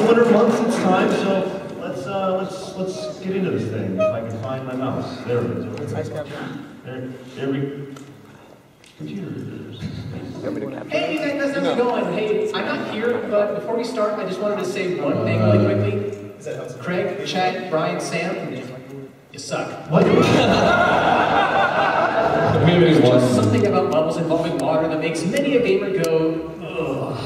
the winter months, it's time, so let's get into this thing. If I can find my mouse. There it is. There we computers. Hey, you guys, how's it going? Hey, I'm not here, but before we start, I just wanted to say one thing really quickly. Craig, Chad, Brian, Sam, you suck. What? There's just something about levels involving water that makes many a gamer go, ugh.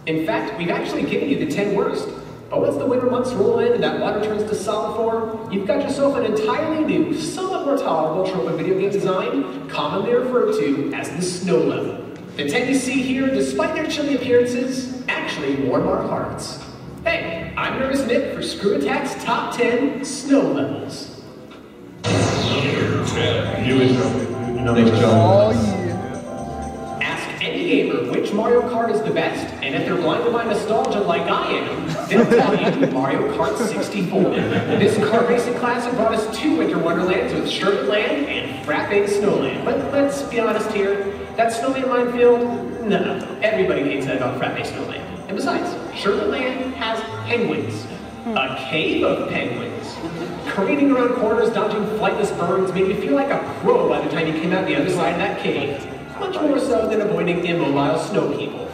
In fact, we've actually given you the 10 worst. But once the winter months roll in and that water turns to solid form, you've got yourself an entirely new, somewhat more tolerable trope of video game design, commonly referred to as the snow level. The 10 you see here, despite their chilly appearances, actually warm our hearts. Hey, I'm Nervous Nick for ScrewAttack's Top 10 Snow Levels. Number 10. You intro. Thanks, John. Ask any gamer which Mario Kart is the best, and if they're blinded by nostalgia like I am, they'll tell you Mario Kart 64. This kart racing classic brought us 2 winter wonderlands with Sherbet Land and Frappe Snowland. But let's be honest here, that snowman minefield, no, everybody hates that about Frappe Snowland. And besides, Sherbet Land has penguins. A cave of penguins. Careening around corners, dodging flightless birds made you feel like a pro by the time you came out the other side of that cave. Much more so than avoiding immobile snow people.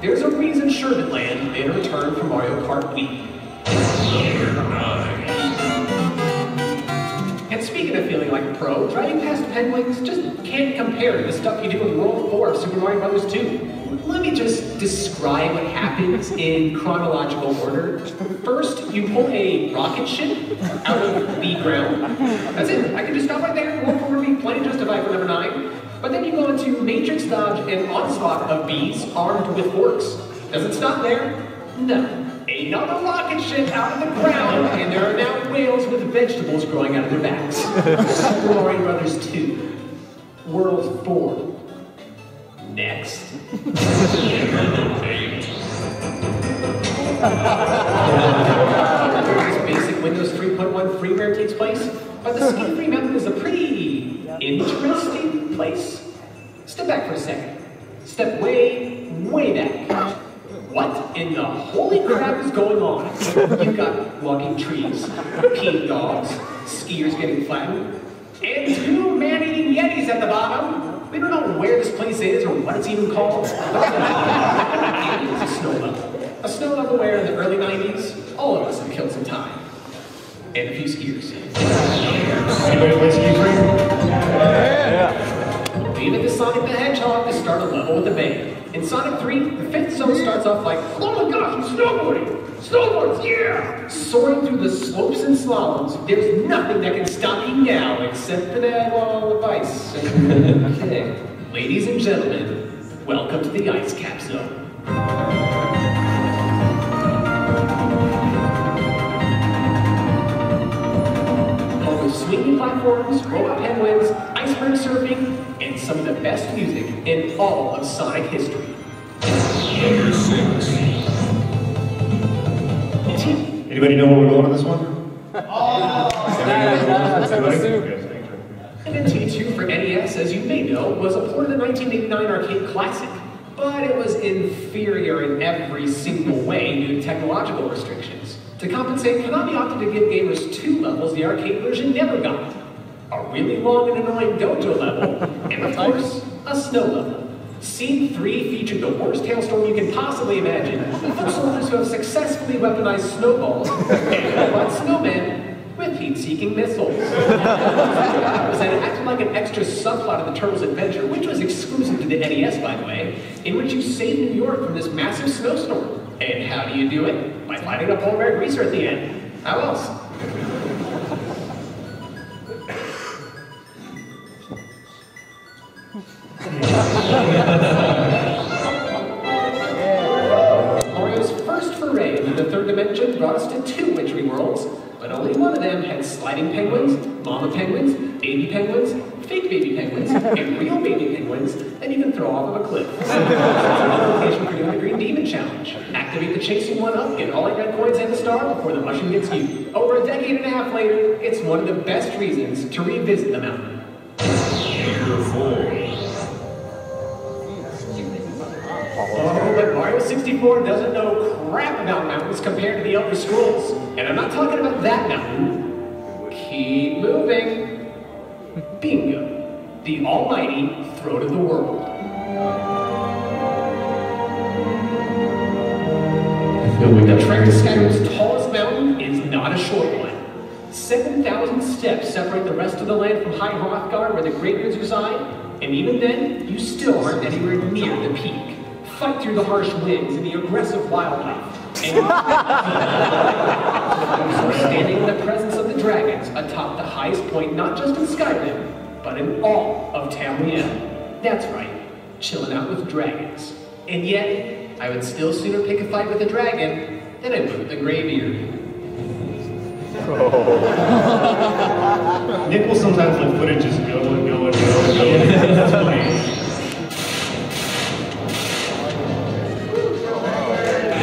There's a reason Sherbet Land made a return for Mario Kart Wii. Number 9. And speaking of feeling like a pro, driving past penguins just can't compare to the stuff you do in World 4 of Super Mario Bros. 2. Let me just describe what happens in chronological order. First, you pull a rocket ship out of the ground. That's it. I can just stop right there. World 4 would be plenty justified for number 9. But then you go into Matrix Dodge and onslaught of bees armed with forks. Does it stop there? No. Another rocket ship out of the ground, and there are now whales with vegetables growing out of their backs. Super Mario Bros. 2. World 4. Next. This basic Windows 3.1 freeware takes place, but the skin-free method is a pretty interesting place. Step back for a second. Step way, way back. What in the holy crap is going on? You've got walking trees, peeing dogs, skiers getting flattened, and 2 man-eating yetis at the bottom. We don't know where this place is or what it's even called. It is a snow level. A snow level where in the early 90s, all of us have killed some time. And a few skiers. Anybody play Ski Free? Yeah. Even the Sonic the Hedgehog to start a level with a bang. In Sonic 3, the 5th zone starts off like, oh my gosh, I'm snowboarding! Snowboards, yeah! Soaring through the slopes and slaloms, there's nothing that can stop you now except for that wall of ice. Okay. Ladies and gentlemen, welcome to the Ice Cap Zone. Home of swinging platforms, robot penguins, iceberg surfing, and some of the best music in all of Sonic history. Number 6. Anybody know where we're going on this one? And then T2 for NES, as you may know, was a port of the 1989 arcade classic, but it was inferior in every single way due to technological restrictions. To compensate, Konami opted to give gamers 2 levels the arcade version never got. A really long and annoying dojo level, and of course, a snow level. Scene 3 featured the worst hailstorm you can possibly imagine, for soldiers who have successfully weaponized snowballs and robot snowmen with heat-seeking missiles. That acted like an extra subplot of the Turtles' Adventure, which was exclusive to the NES, by the way, in which you save New York from this massive snowstorm. And how do you do it? By lighting a polar bear greaser at the end. How else? Mario's first foray into the 3rd dimension brought us to 2 wintry worlds, but only one of them had sliding penguins, mama penguins, baby penguins, fake baby penguins, and real baby penguins that you can throw off of a cliff. Location for doing the Green Demon Challenge. Activate the chasing one up, get all 8 red coins and a star before the mushroom gets you. Over a decade and a half later, it's one of the best reasons to revisit the mountain. Number 4. Oh, but Mario 64 doesn't know crap about mountains compared to the Elder Scrolls. And I'm not talking about that mountain. Keep moving. Bingo. The almighty Throne of the World. The trek to Skyrim's tallest mountain is not a short one. 7,000 steps separate the rest of the land from High Hrothgar, where the Greatbeards reside, and even then, you still aren't anywhere near the peak. Fight through the harsh winds and the aggressive wildlife, and you're standing in the presence of the dragons atop the highest point not just in Skyrim, but in all of Tamriel. That's right, chilling out with dragons. And yet, I would still sooner pick a fight with a dragon than I would with a graybeard. Nick will sometimes let footage just go and go and go and go. That's funny.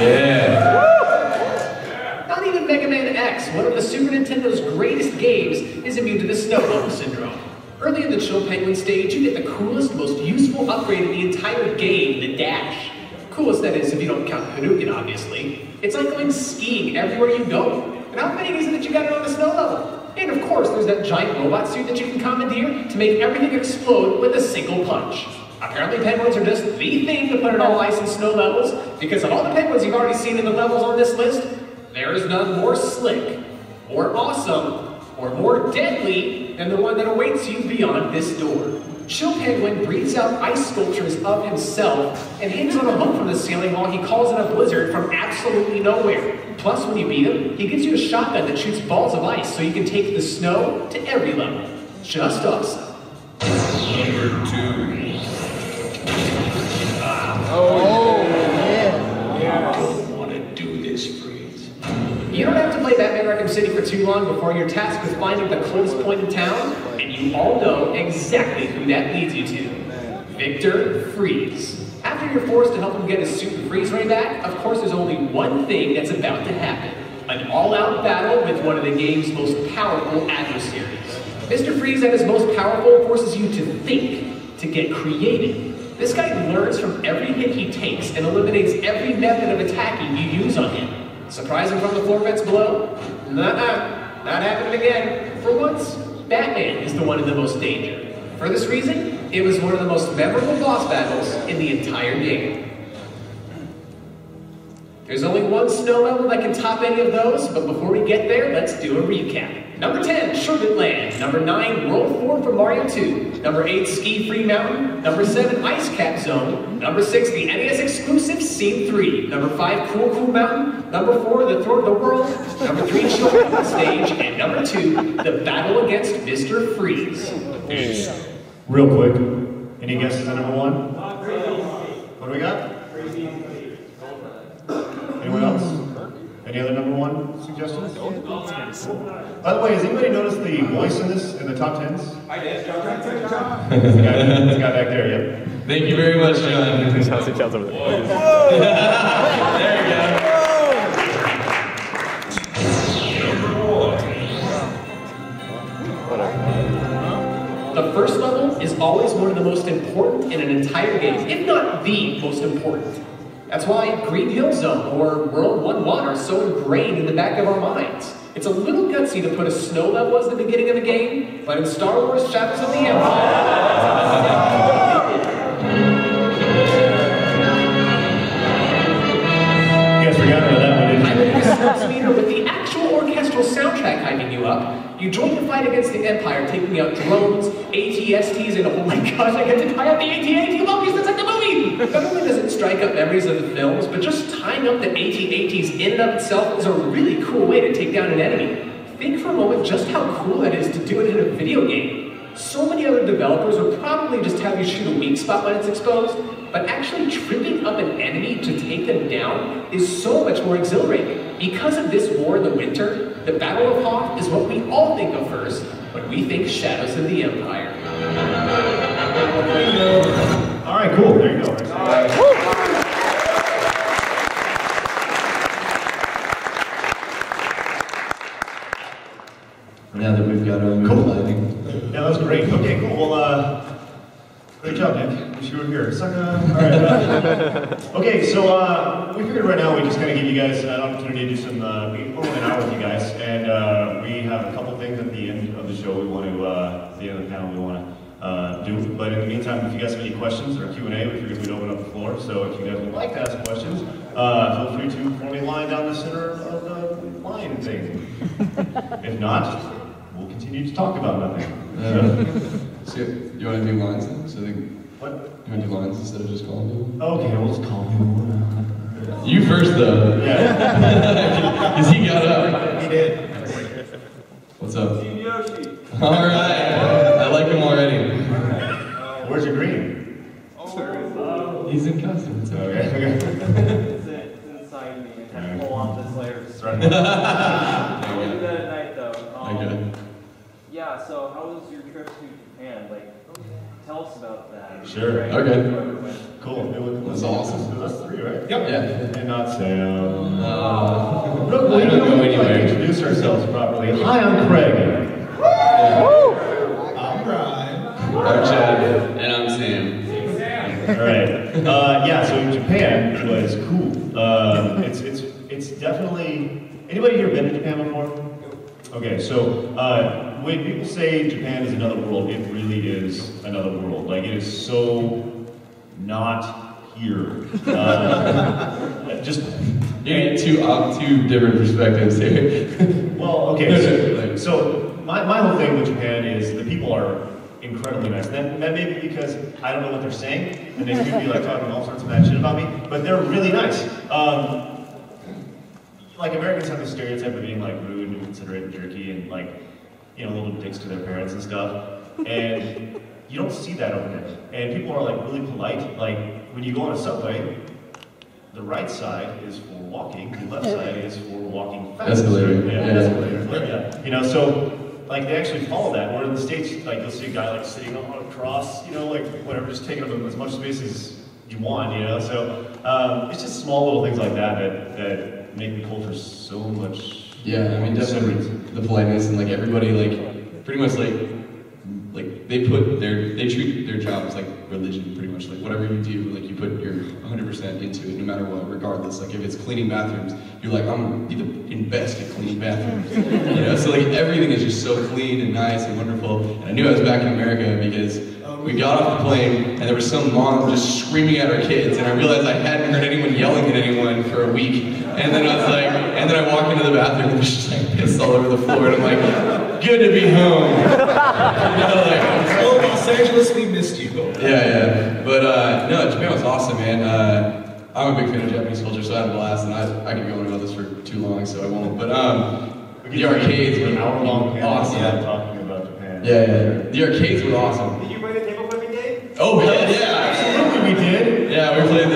Yeah. Not even Mega Man X, one of the Super Nintendo's greatest games, is immune to the snow level syndrome. Early in the Chill Penguin stage, you get the coolest, most useful upgrade in the entire game, the dash. Coolest, that is, if you don't count Hadouken, obviously. It's like going skiing everywhere you go. And how many is it that you got on the snow level? And of course, there's that giant robot suit that you can commandeer to make everything explode with a single punch. Apparently penguins are just the thing to put it on ice and snow levels, because of all the penguins you've already seen in the levels on this list, there is none more slick, more awesome, or more deadly than the one that awaits you beyond this door. Chill Penguin breathes out ice sculptures of himself and hangs on a hook from the ceiling while he calls in a blizzard from absolutely nowhere. Plus, when you beat him, he gives you a shotgun that shoots balls of ice so you can take the snow to every level. Just awesome. Number 2. I don't want to do this, Freeze. You don't have to play Batman Arkham City for too long before you're tasked with finding the coolest point in town, and you all know exactly who that leads you to. Victor Freeze. After you're forced to help him get his suit and freeze ray back, of course there's only one thing that's about to happen. An all-out battle with one of the game's most powerful adversaries. Mr. Freeze at his most powerful forces you to think, to get creative. This guy learns from every hit he takes and eliminates every method of attacking you use on him. Surprising from the floor vents below? Nuh-uh, not happening again. For once, Batman is the one in the most danger. For this reason, it was one of the most memorable boss battles in the entire game. There's only one snow level that can top any of those, but before we get there, let's do a recap. Number 10, Sherbet Land. Number 9, World 4 from Mario 2. Number 8, Ski Free Mountain. Number 7, Ice Cap Zone. Number 6, the NES exclusive Scene 3. Number 5, Cool Mountain. Number 4, the Throne of the World. Number 3, Chill Penguin Stage. And number 2, the battle against Mr. Freeze. Real quick, any guesses on number 1? What do we got? Anyone else? Any other number 1 suggestions? By the way, has anybody noticed the voice in this, in the top 10s? I did. This guy back there, yep. Thank you very much, John. There you go. The first level is always one of the most important in an entire game, if not the most important. That's why Green Hill Zone or World 1-1 are so ingrained in the back of our minds. It's a little gutsy to put a snow level as the beginning of a game, but in Star Wars Shadows of the Empire... Guess we got rid of that one, didn't I'm in the speeder with the actual orchestral soundtrack hyping you up. You join the fight against the Empire, taking out drones, AT-STs, and oh my gosh, I get to tie up the AT-AT monkeys, that's like the movie! Not only does it strike up memories of the films, but just tying up the AT-ATs in and of itself is a really cool way to take down an enemy. Think for a moment just how cool that is to do it in a video game. So many other developers would probably just have you shoot a weak spot when it's exposed, but actually tripping up an enemy to take them down is so much more exhilarating. Because of this war in the winter, the Battle of Hoth is what we all think of first when we think Shadows of the Empire. All right, cool. There you go. Now that we've got our Cool. lighting. Yeah, that was great. Okay, cool. Well, great job, Nick. wish you were here. Sucker. Alright. Okay, so we figured right now we just kind of give you guys an opportunity to do some, only an hour with you guys, and we have a couple things at the end of the show we want to, at the end of the panel we want to do. But in the meantime, if you guys have any questions or Q&A, we figured we'd open up the floor. So if you guys would like to ask questions, feel free to form a line down the center of the line thing. If not, we'll continue to talk about nothing. So you want to do lines then? So What? you want to do lines instead of just calling people? Okay, we'll just call him. You first though. Yeah. Because he got up. He did. What's up? Team Yoshi. Alright. I like him already. Where's your green? He's in costume. It's Okay. It's inside me. I have to pull off this layer. It's right. I'll do that at night though. Okay. Yeah, so how was your trip to Japan? Like, tell us about that. Sure. Okay. Cool. That's awesome. That's three, right? Yep. Yeah. And not Sam. I Look, we don't go like to anywhere. introduce ourselves properly. Hi, I'm Craig. I'm Brian. I'm Chad. And I'm Sam. All right. Yeah. So Japan was cool. It's definitely. Anybody here been to Japan before? Okay. So when people say Japan is another world, it really is another world. Like it is so not here. Just. You get two different perspectives here. Well, okay, so my whole thing with Japan is the people are incredibly nice. That may be because I don't know what they're saying, and they could be like talking all sorts of bad shit about me, but they're really nice. Like Americans have this stereotype of being like rude and considerate and jerky and like, you know, little dicks to their parents and stuff, and you don't see that over there. And people are like really polite. Like when you go on a subway, the right side is for walking, the left side is for walking fast. Escalator. Yeah, Yeah. escalator. Yeah. You know, so like they actually follow that. Where in the States, like you'll see a guy like sitting on a cross, you know, like whatever, just taking up as much space as you want, you know. So it's just small little things like that that make the culture so much. Yeah, I mean definitely the politeness and like everybody like pretty much like they treat their jobs like religion pretty much. Like whatever you do, like you put your 100% into it no matter what, regardless. Like if it's cleaning bathrooms, you're like, I'm gonna be the best at cleaning bathrooms. You know, so like everything is just so clean and nice and wonderful. And I knew I was back in America because we got off the plane and there was some mom just screaming at her kids, and I realized I hadn't heard anyone yelling at anyone for a week. And then I was like, and then I walk into the bathroom and there's just like piss all over the floor, and I'm like, good to be home. You know, like, Oh, Los Angeles, we missed you. yeah. But no, Japan was awesome, man. I'm a big fan of Japanese culture, so I had a blast, and I could go on about this for too long, so I won't. But the arcades were an hour-long panel awesome. talking about Japan. Yeah. The arcades were awesome. Did you bring a table flipping game? Oh, hell yeah. Absolutely, we did. Yeah, we played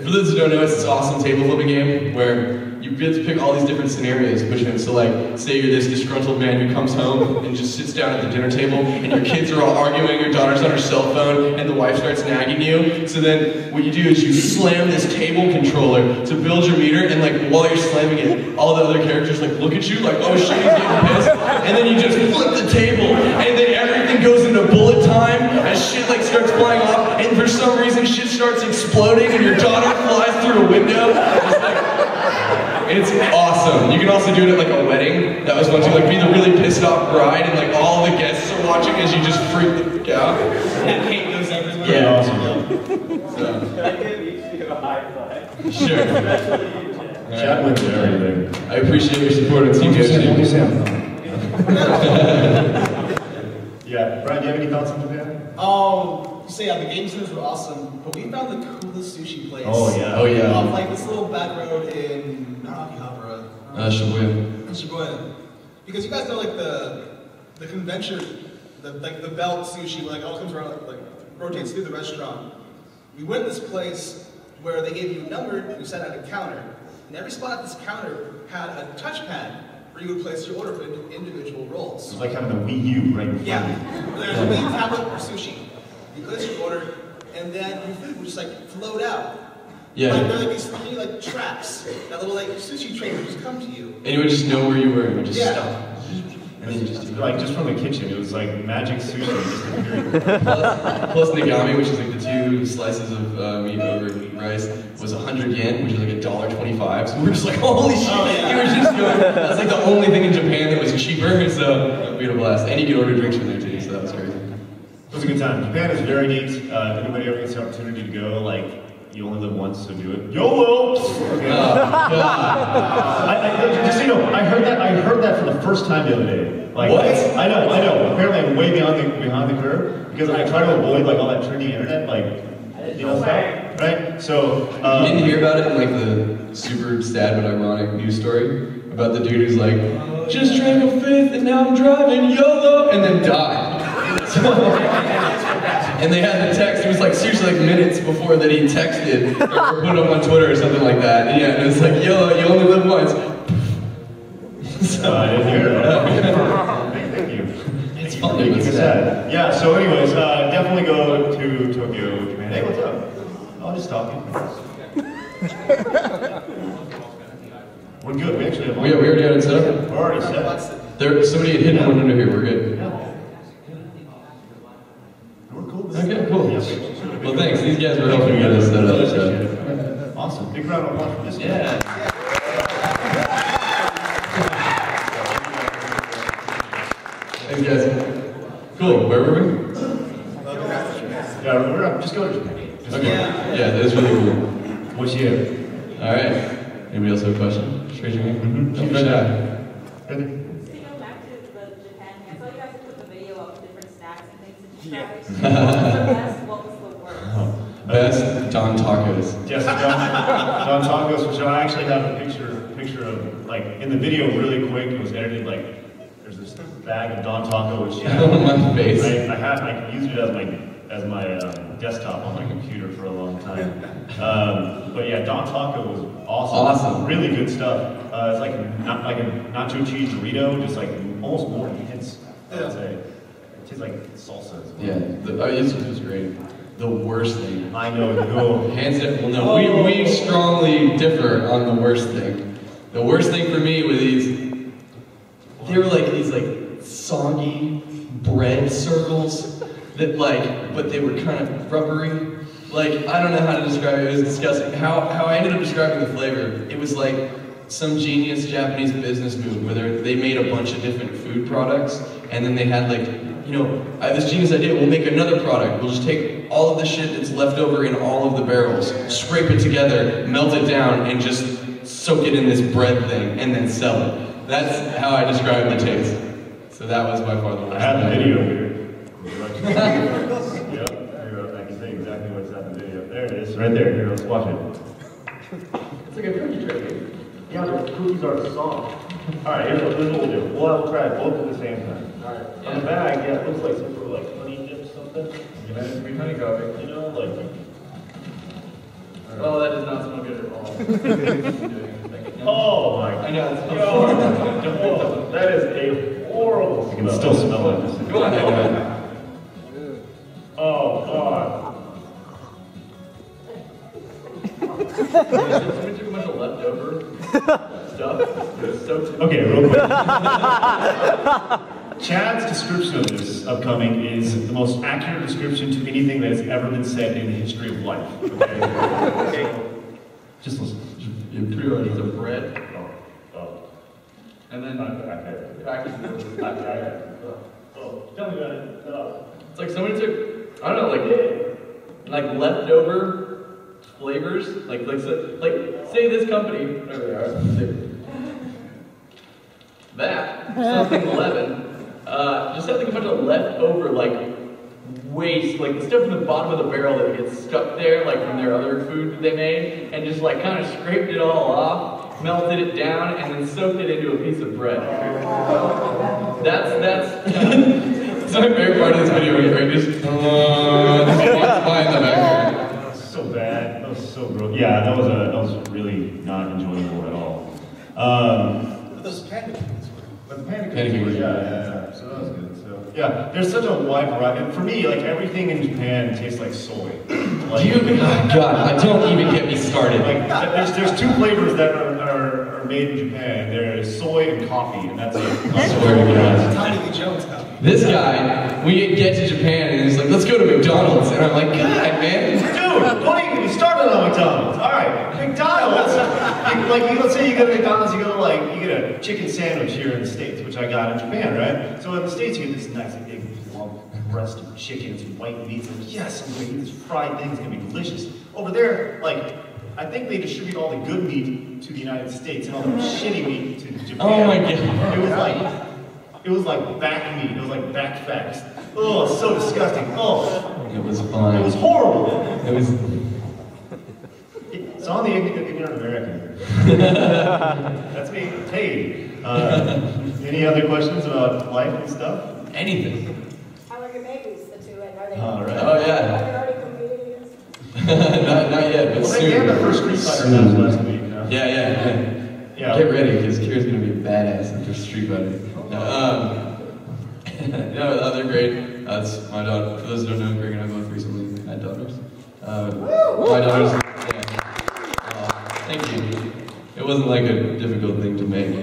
for those who don't know, it's this awesome table flipping game where you get to pick all these different scenarios, which is, so like, say you're this disgruntled man who comes home and just sits down at the dinner table, and your kids are all arguing, your daughter's on her cell phone, and the wife starts nagging you. So then what you do is you slam this table controller to build your meter, and like while you're slamming it, all the other characters like look at you like, oh shit, he's getting pissed, and then you just flip the table, and then everything goes into bullet time as shit like starts flying off, and for some reason shit starts exploding, and your daughter flies through a window. It's awesome. You can also do it at like a wedding. That was fun too. Like be the really pissed off bride, and like all the guests are watching as you just freak the fuck out. And hate goes everywhere. Yeah. Awesome. So, Can I give each of you a high five? sure. Especially you, Chad. Chat wins everything. I appreciate your support on Team Yoshi. Yeah, Brian, do you have any thoughts on Japan? So yeah, the game centers were awesome, but we found the coolest sushi place. Oh yeah. Oh yeah. Like this little back road in, not Akihabara, Shibuya. in Shibuya. Because you guys know like the convention, the belt sushi, where like all comes around, like rotates through the restaurant. We went to this place where they gave you a number and you sat at a counter. And every spot at this counter had a touchpad where you would place your order for individual rolls. It's like having the Wii U right in front Yeah, of you. there's a main tablet for sushi. You place your order, and then your food will just like float out. Yeah. Like, there are like these three like tracks, that little like sushi train would just come to you. And you would just know where you were and would just Yeah. stop. And then you just do Like just from the kitchen, it was like magic sushi just appearing. Plus Nagami, which is like the 2 slices of meat over rice was 100 yen, which is like $1.25. So we were just like, holy shit! He was just going. That's like the only thing in Japan that was cheaper. So we had a blast, and you could order drinks from there too. So that was crazy. It was a good time. Japan is very neat. If anybody ever gets the opportunity to go, like, you only live once, so do it. YOLO! Just so you know, I heard that for the first time the other day. Like, what? I know. Apparently, I'm way behind the curve because I try to avoid like all that trendy internet, like, you know, stuff, right? So you didn't hear about it in like the super sad but ironic news story about the dude who's like, just drank a fifth and now I'm driving, YOLO, and then died. And they had the text, it was like seriously like minutes before that he texted or put up on Twitter or something like that. And yeah, and it's like, YOLO, you only live once. So I didn't hear that. Thank you. It's funny, but sad. Yeah, so anyways, definitely go to Tokyo, Japan. Hey, what's up? I'll just talk to you. We're good, we actually have We already had it set up? We're already set. Somebody had hidden one under here, we're good. We're cool. Okay, cool. Well, thanks. These guys were helping get us set up. So. Awesome. Big round of applause for this guy. Yeah. Thanks, guys. Cool. Where were we? Yeah, we're just going to Japan. Okay. Yeah, that is really cool. What's here? All right. Anybody else have a question? Just raise your hand. Don't be shy. Go back to the Japan. I saw you guys put the video of different snacks and things that you tried. What was the best? What was the worst? Best Don Tacos. Yes, Don Tacos, which I actually have a picture of, like, in the video really quick. It was edited, like, there's this bag of Don Taco, which On my face. I used it as my desktop on my computer for a long time. But yeah, Don Taco was awesome. Really good stuff. It's like a nacho cheese burrito, just like almost more intense, I would say. It tastes like salsa. Yeah, this was great. The worst thing. I know, no. Hands down. Well, no, we strongly differ on the worst thing. The worst thing for me were these. They were like these like soggy bread circles that but they were kind of rubbery. Like, I don't know how to describe it. It was disgusting. How I ended up describing the flavor, it was like some genius Japanese business move where they made a bunch of different food products, and then they had like, you know, I have this genius idea, we'll make another product. We'll just take all of the shit that's left over in all of the barrels, scrape it together, melt it down, and just soak it in this bread thing, and then sell it. That's how I describe the taste. So that was by far the worst. I have the video here. Yep, I can say exactly what's on the video. There it is, right there. Here, let's watch it. It's like a cookie tray. Yeah, the cookies are soft. All right, here's what we'll do. We'll try both at the same time. All right. On the bag, yeah, it looks like some sort of like honey dip something. You meant it to be honey coffee. You know, like. Oh, that does not smell good at all. Oh my God. I know, it's horrible. That is a horrible. You can still smell it. Go on, Oh God. Somebody took a bunch of leftover stuff. Okay, real quick. Chad's description of this upcoming is the most accurate description to anything that has ever been said in the history of life. Okay? Just listen. You threw it as a bread. Oh. And then Oh, tell me about it. it's like somebody took, I don't know, like leftover flavors, like say this company, whatever they are, that something 11, just had like a bunch of leftover waste, like the stuff in the bottom of the barrel that gets stuck there, like from their other food that they made, and just like kind of scraped it all off, melted it down, and then soaked it into a piece of bread. That's my favorite part of this video, where Craig just walks by in the background. That was so bad. That was so gross. Yeah, that was really not enjoyable at all. But those panda cookies were. But the panda cookies were, yeah. So that was good. So yeah, there's such a wide variety. And for me, like everything in Japan tastes like soy. Like, God, don't even get me started. Like there's two flavors that are made in Japan. There is soy and coffee, and that's it. I swear to God. Tommy Lee Jones coffee. This guy, we get to Japan and he's like, let's go to McDonald's. And I'm like, God, man. Dude, don't even start on McDonald's. All right, McDonald's. Like, let's say you go to McDonald's, you get a chicken sandwich here in the States, which I got in Japan, right? So in the States, you get this nice big lump breast of chicken, some white meat. And yes, I'm gonna eat this fried thing. It's gonna be delicious. Over there, like, I think they distribute all the good meat to the United States and all the shitty meat to Japan. Oh my God. It was like back meat. It was like back fats. Oh, so disgusting. Oh. It was fun. It was horrible. It was. It's on the ignorant American. That's me. Hey. Any other questions about life and stuff? Anything. How are your babies, the two? And are they? All right. Oh, yeah. Are they already competing? not yet, but Well, soon. they had their first Street Fighter match last week. No? Yeah. Get ready, because Kira's gonna be a badass after Street Fighter. No, they're great. That's my daughter. For those who don't know, Greg and I both recently had daughters. My daughters. Yeah. Thank you. It wasn't like a difficult thing to make. You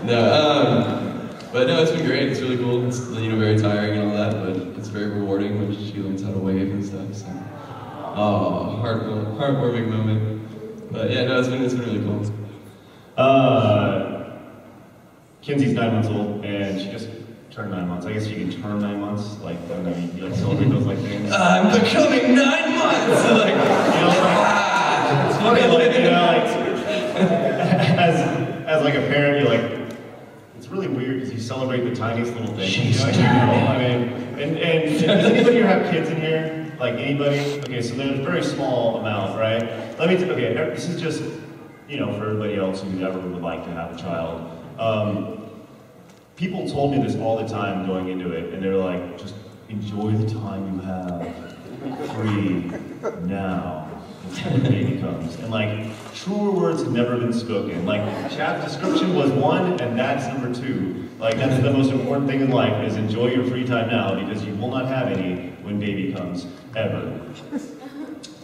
know? But no, it's been great. It's really cool. It's very tiring and all that, but it's very rewarding when she learns how to wave and stuff. So, heartwarming moment. But yeah, no, it's been really cool. Kinsey's 9 months old, and she just turned 9 months. I guess you can turn 9 months, like, when you like celebrate those like things. I'm becoming 9 months. Like, it's funny, like, as like a parent, you're like, it's really weird because you celebrate the tiniest little things. I mean, and does anybody here have kids in here? Like anybody? Okay, so there's a very small amount, right? Okay, this is just, for everybody else who ever would like to have a child. People told me this all the time going into it, and they were like, just enjoy the time you have free now until the baby comes. And like, truer words have never been spoken. Like, Chad's description was 1, and that's number 2. Like, that's the most important thing in life, is enjoy your free time now, because you will not have any when baby comes, ever.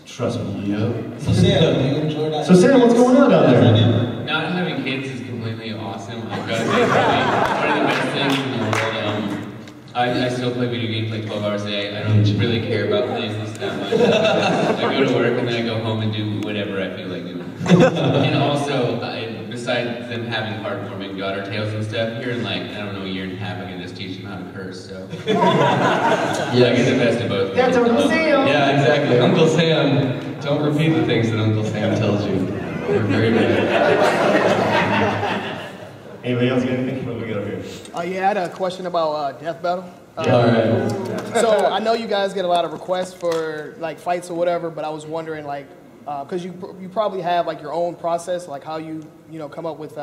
Trust me. Yep. So Sam, you enjoy that? So Sam, what's going on down there? Not having kids is completely awesome. I've got to say, probably one of the best things in the world. I still play video games like 12 hours a day. I don't really care about laziness that much. I go to work and then I go home and do whatever I feel like doing. And also, besides them having heartwarming daughter tales and stuff, here in like, I don't know, a year and a half, I can just teach them how to curse, so. Yeah, I get the best of both. That's Uncle Sam! Yeah, exactly. Uncle Sam, don't repeat the things that Uncle Sam tells you. They're very bad. Anybody else got anything? What do we got over here? Yeah, I had a question about Death Battle. All right. So I know you guys get a lot of requests for like fights or whatever, but I was wondering like, because you probably have like your own process, like how you come up with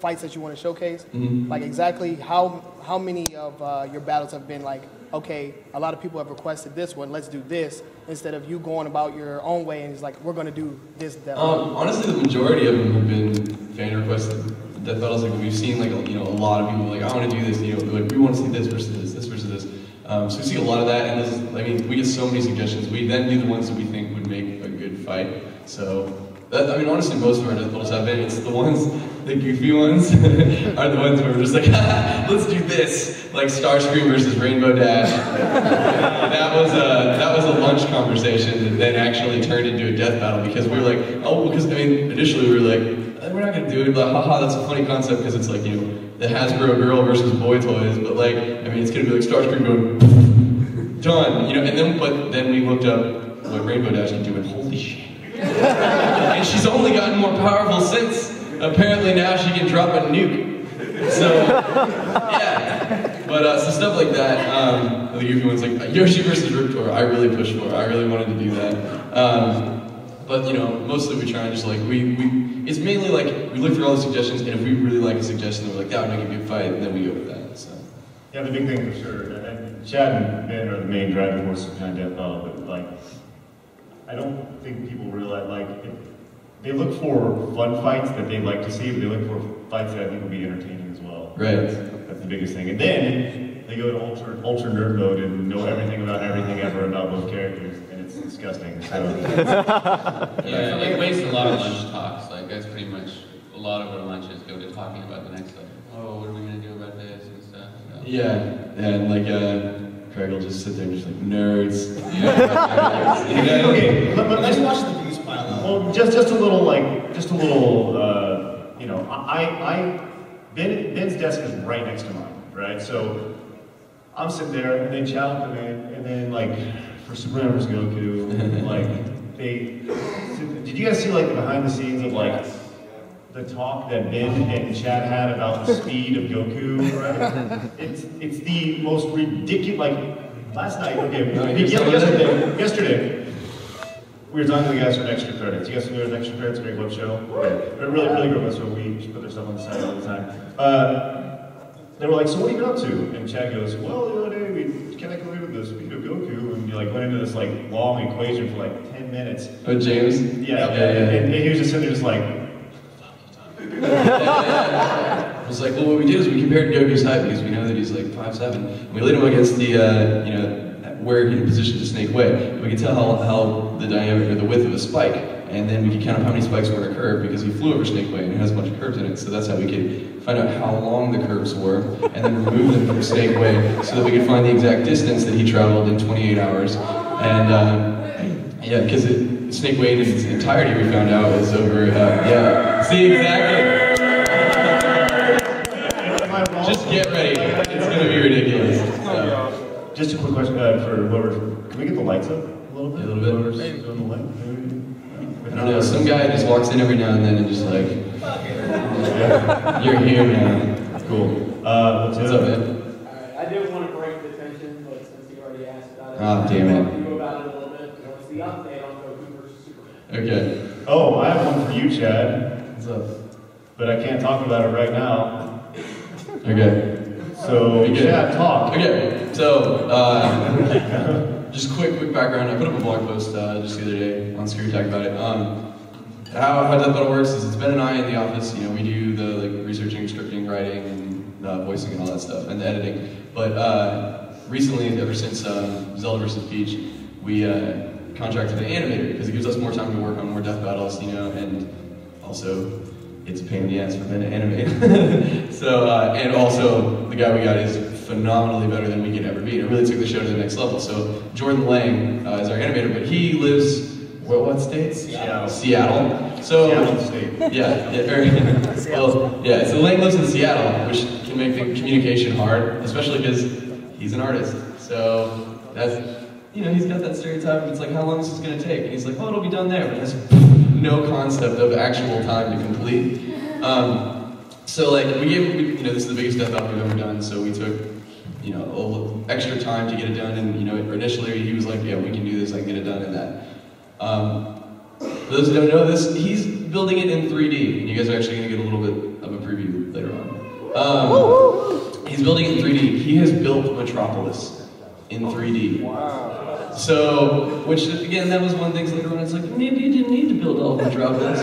fights that you want to showcase. Mm-hmm. Like exactly how many of your battles have been like, okay, a lot of people have requested this one, let's do this, instead of you going about your own way and it's like, we're going to do this. Honestly, the majority of them have been fan requested death battles. Like we've seen like a lot of people like, I want to do this, like we want to see this versus this versus this. So we see a lot of that, and we get so many suggestions. We then do the ones that we think would make a good fight. So honestly, most of our death battles have been. It's the ones, the goofy ones, are the ones where we're just like, let's do this, like Starscream versus Rainbow Dash. That was a lunch conversation that then actually turned into a death battle because we were like, initially we were like, we're not gonna do it, but haha, that's a funny concept because it's like, the Hasbro girl versus boy toys, but it's gonna be like Starscream going, done, but then we looked up what Rainbow Dash can do and holy shit. And she's only gotten more powerful since. Apparently now she can drop a nuke. So, yeah. But so stuff like that, the goofy ones like Yoshi versus Riptor, I really pushed for. I really wanted to do that. But mostly we try and just like, it's mainly like, we look through all the suggestions, and if we really like a suggestion, we're like, that would make a good fight, and then we go with that, so. Yeah, the big thing for sure, and Chad and Ben are the main driving forces behind Death Battle, but like, I don't think people realize, like, they look for fun fights that they like to see, but they look for fights that I think will be entertaining as well. Right. That's the biggest thing. And then they go to ultra nerd mode and know everything about everything ever about both characters, and it's disgusting. So. Yeah, it wastes a lot of lunch talks. Like that's pretty much a lot of our lunches go to talking about the next level. Oh, what are we gonna do Yeah, and like Craig will just sit there and just like nerds. Okay, but Let's watch the views pile up. well, just a little you know, Ben's desk is right next to mine, right? So I'm sitting there, and then Chad will come in, and then like for Super vs. Goku, like did you guys see like the behind the scenes of like the talk that Ben and Chad had about the speed of Goku, right? It's the most ridiculous, like last night, yesterday, we were talking to the guys from Extra Credits. You guys familiar with Extra Credits? Great web show. They're really, really great web show. We put their stuff on the site all the time. They were like, so what have you been up to? And Chad goes, well, the other day we calculated the speed of Goku, and he like went into this like long equation for like 10 minutes. Oh, James? Yeah. And he was just sitting there just like, I was like, well, what we did is we compared Goku's height because we know that he's like 5'7". And we laid him against the, you know, where he positioned the snake way. We could tell how the diameter, the width of a spike, and then we could count up how many spikes were in a curve because he flew over snake way and it has a bunch of curves in it. So that's how we could find out how long the curves were and then remove them from snake way so that we could find the exact distance that he traveled in 28 hours. And yeah, because snake way in its entirety we found out is over, yeah. See, exactly. Just get ready. It's going to be ridiculous. just a quick question for whoever. Can we get the lights up a little bit? A little bit. Whoever's doing the light? I don't know, some guy just walks in every now and then and just like, you're here, man. Cool. What's up, man? Alright, I didn't want to break the tension, but since you already asked about it, Ah, damn it. I'll talk to you about it a little bit. What's the update on Goku versus Superman? Okay. Oh, I have one for you, Chad, What's up? but I can't talk about it right now. Okay. So, Okay. Chad, talk. Okay, so, just quick background. I put up a blog post just the other day on ScrewAttack about it. How Death Battle works is it's Ben and I in the office. You know, we do the like researching, scripting, writing, and voicing and all that stuff, and the editing. But recently, ever since Zelda vs. Peach, we contracted an animator because it gives us more time to work on more Death Battles. You know, and also it's a pain in the ass for Ben to animate. So, and also the guy we got is phenomenally better than we could ever be. And it really took the show to the next level. So Jordan Lang is our animator, but he lives, what states? Seattle. So, Seattle State. Yeah, well, yeah, so Lang lives in Seattle, which can make the communication hard, especially because he's an artist. So that's, you know, he's got that stereotype. It's like, how long is this going to take? And he's like, oh, it'll be done there. But has no concept of actual time to complete. So like, you know, this is the biggest death battle we've ever done, so we took, you know, a little extra time to get it done, and you know, initially he was like, yeah, we can do this, I can get it done in that. For those who don't know this, he's building it in 3D, and you guys are actually going to get a little bit of a preview later on. He's building it in 3D. He has built Metropolis in 3D. Wow. So, which again, that was one thing that everyone's like, maybe you didn't need to build all of Metropolis.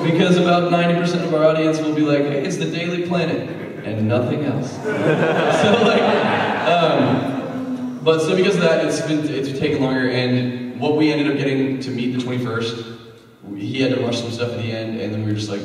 Because about 90% of our audience will be like, hey, it's the Daily Planet, and nothing else. So like, but so because of that, it's taken longer, and what we ended up getting to meet the 21st, he had to rush some stuff at the end, and then we were just like,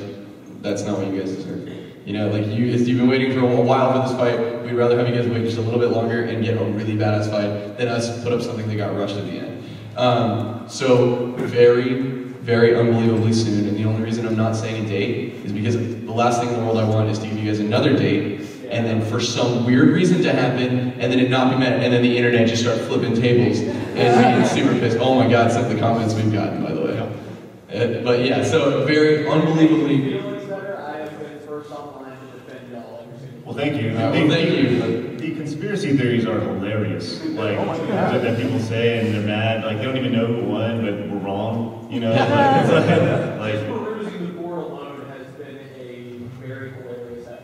that's not what you guys deserve. You know, like you've been waiting for a while for this fight, we'd rather have you guys wait just a little bit longer and get a really badass fight than us put up something that got rushed at the end. So very, very unbelievably soon, and the only reason I'm not saying a date is because the last thing in the world I want is to give you guys another date, and then for some weird reason to happen, and then it not be met, and then the internet just start flipping tables, and being super pissed. Oh my god, some of the comments we've gotten, by the way. But yeah, so very unbelievably... Well, thank you. Thank you. The conspiracy theories are hilarious. Like, that people say and they're mad. Like, they don't even know who won, but we're wrong. You know?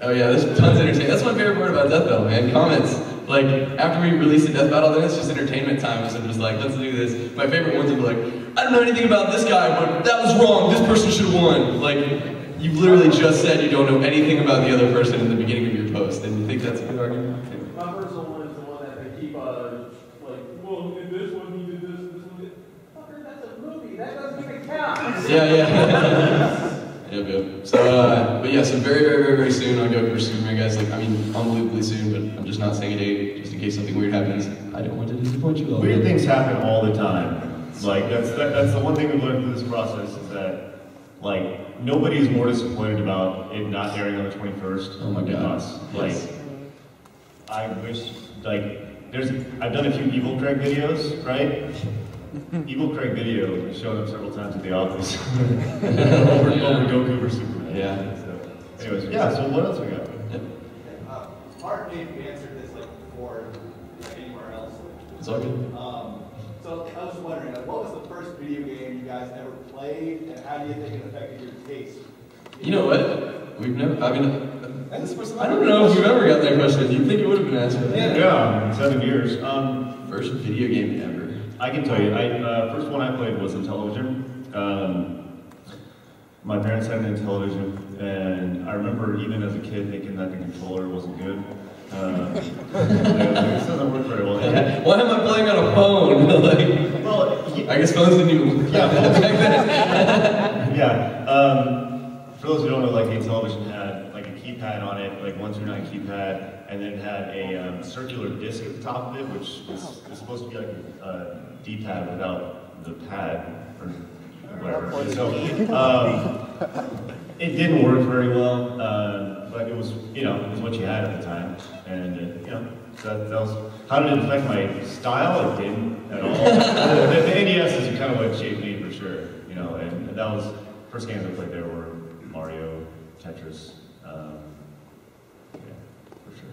Oh yeah, there's tons of entertainment. That's my favorite part about Death Battle, man. Comments. Like, after we release a Death Battle, then it's just entertainment time. So I'm just like, let's do this. My favorite ones are like, I don't know anything about this guy, but that was wrong. This person should have won. Like, you literally just said you don't know anything about the other person in the beginning of your post, and you think that's a good argument? My personal one is the one that they keep, like, well, in this one he did this one did. Fucker, that's a movie. That doesn't even count. Yeah. Yep. So, but yeah, so very soon on Goku vs. Superman, guys. Like, I mean, unbelievably soon, but I'm just not saying a date, just in case something weird happens. I don't want to disappoint you all. Weird things happen all the time. Like, that's the one thing we've learned through this process is that, like, nobody is more disappointed about it not airing on the 21st. Oh my God. Than us. Like, I wish, like, I've done a few Evil Craig videos, right? Evil Craig video has shown up several times at the office. over Goku vs. Superman. Yeah. So, anyways, yeah, so what else we got? Mark maybe answered this like before anywhere else. It's all good. So I was just wondering, what was the first video game you guys ever played, and how do you think it affected your taste? You know what? We've never, I mean, That's the first time I don't know if we've ever got that question. You'd think it would have been asked. Yeah, in 7 years. First video game ever. I can tell you, first one I played was on television. My parents had me on television, and I remember even as a kid thinking that the controller wasn't good. This doesn't work very well. Why am I playing on a phone? Like, well, I guess phones didn't even work back then. Yeah. For those who don't know, like television had like a keypad on it, like 129 keypad, and then had a circular disc at the top of it, which is supposed to be like a D-pad without the pad or whatever. So it didn't work very well, but it was, it was what you had at the time, and that was. How did it affect my style? It didn't at all. the NES is kind of what shaped me for sure, and that was first games I played there were Mario, Tetris. For sure.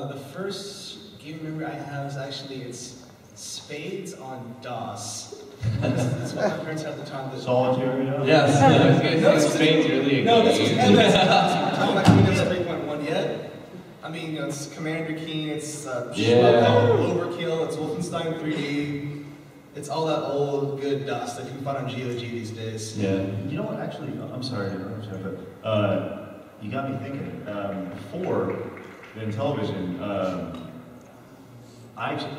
The first game memory I have is actually it's Spades on DOS. That's what my parents had at the time. Solitaire, Yes. Spain's really a No, this was game. MS. I'm not Windows 3.1 yet. I mean, it's Commander Keen, it's Overkill, it's Wolfenstein 3D. It's all that old, good DOS that you can find on GOG these days. Yeah. You know what? Actually, I'm sorry to interrupt you, but you got me thinking. Before in television, I actually,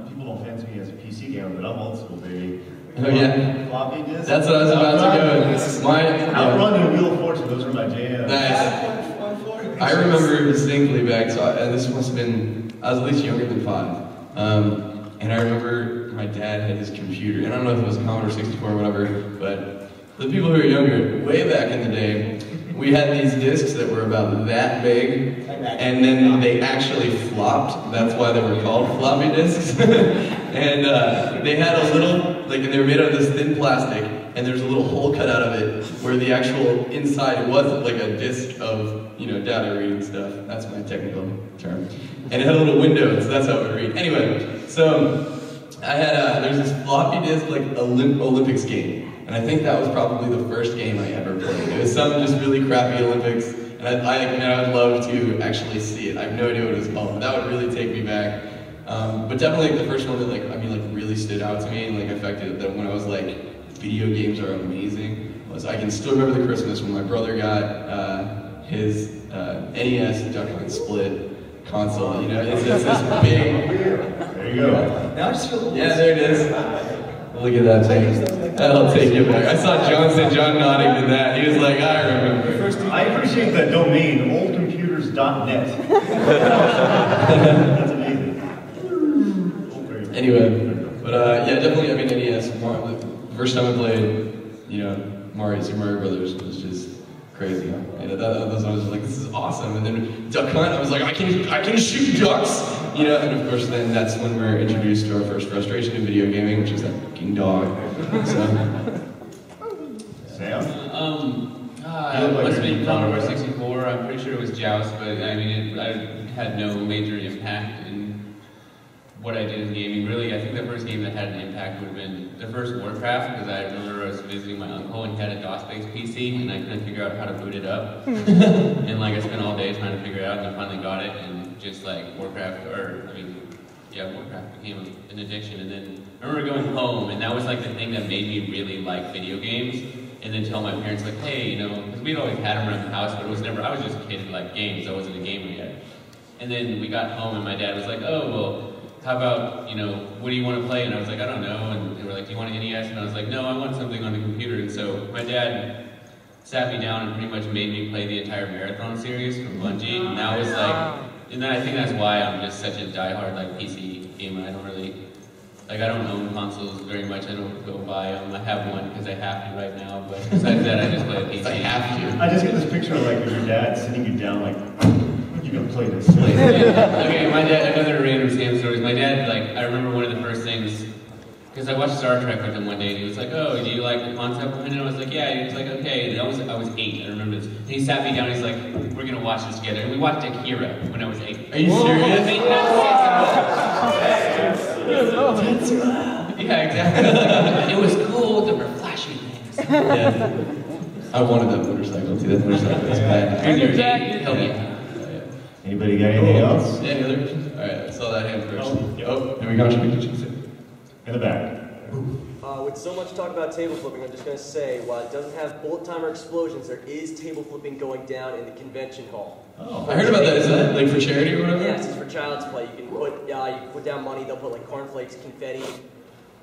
people don't fancy me as a PC gamer, but I'm old school, baby. Oh yeah. Floppy disk. That's what I was about to go. Outrun and Wheel of Fortune. Those were my jams. Nice. I remember distinctly back. So this must have been. I was at least younger than 5. And I remember my dad had his computer, and I don't know if it was a Commodore 64 or whatever, but the people who are younger, way back in the day, we had these discs that were about that big, and then they actually flopped. That's why they were called floppy disks. And they had a little, and they were made out of this thin plastic, and there's a little hole cut out of it where the actual inside was like a disc of, data reading stuff. That's my technical term. And it had a little window, so that's how it would read. Anyway, so I had, there's this floppy disk, Olympics game. And I think that was probably the first game I ever played. It was some just really crappy Olympics, and I would love to actually see it. I have no idea what it was called, but that would really take me back. But definitely the first one that really stood out to me and affected that when I was video games are amazing was I can still remember the Christmas when my brother got his NES Duck Hunt Split console. It's just this big. There you go. Now I just feel old. Yeah, there it is. Look at that thing. That'll take you back. I saw John nodding to that. He was like, I remember. I appreciate that domain, oldcomputers.net. That's amazing. Anyway, but yeah, definitely, NES, the first time I played, Super Mario Brothers was just crazy. I was like, this is awesome. And then Duck Hunt, I was like, I can shoot ducks! And of course then that's when we're introduced to our first frustration in video gaming, which is that fucking dog. Sam? It must have been Commodore 64. I'm pretty sure it was Joust, but it had no major impact in what I did in gaming. Really, I think the first game that had an impact would have been the first Warcraft, because I remember I was visiting my uncle and he had a DOS-based PC, and I couldn't figure out how to boot it up. And I spent all day trying to figure it out, and I finally got it, and just Warcraft became an addiction. And then I remember going home, and that was the thing that made me really like video games. And then tell my parents hey, because we'd always had them around the house, but it was never, I was just a kid who liked games, I wasn't a gamer yet. And then we got home and my dad was like, oh, well, how about, what do you want to play? And I was like, I don't know. And they were like, do you want an NES? And I was like, no, I want something on the computer. And so my dad sat me down and pretty much made me play the entire Marathon series from Bungie. And that was like, and then I think that's why I'm just such a diehard PC gamer. I don't really, I don't own consoles very much. I don't go buy them. I have one because I have to right now. But besides that, I just play a PC. I have to. I just get this picture of your dad sitting you down you're gonna play this. Okay, my dad, another random Sam stories. My dad, I remember one of the first things, because I watched Star Trek with him one day, and he was like, oh, do you like the concept behind it? And I was like, yeah. And he was like, okay. And I was 8, I remember this. And he sat me down, and he's like, we're gonna watch this together. And we watched Akira when I was 8. Are you serious? Yeah, exactly. It was cool, there were flashy things. Yeah. I wanted that motorcycle too. That motorcycle was bad. Hell yeah. Anybody got anything else? Yeah, any other questions? Alright, I saw that hand first. Oh, there we go. In the back. With so much talk about table flipping, I'm just going to say, while it doesn't have bullet time or explosions, there is table flipping going down in the convention hall. Oh, I heard about that. Is that for charity or whatever? Yes, it's for child's play. You can put down money. They'll put cornflakes, confetti,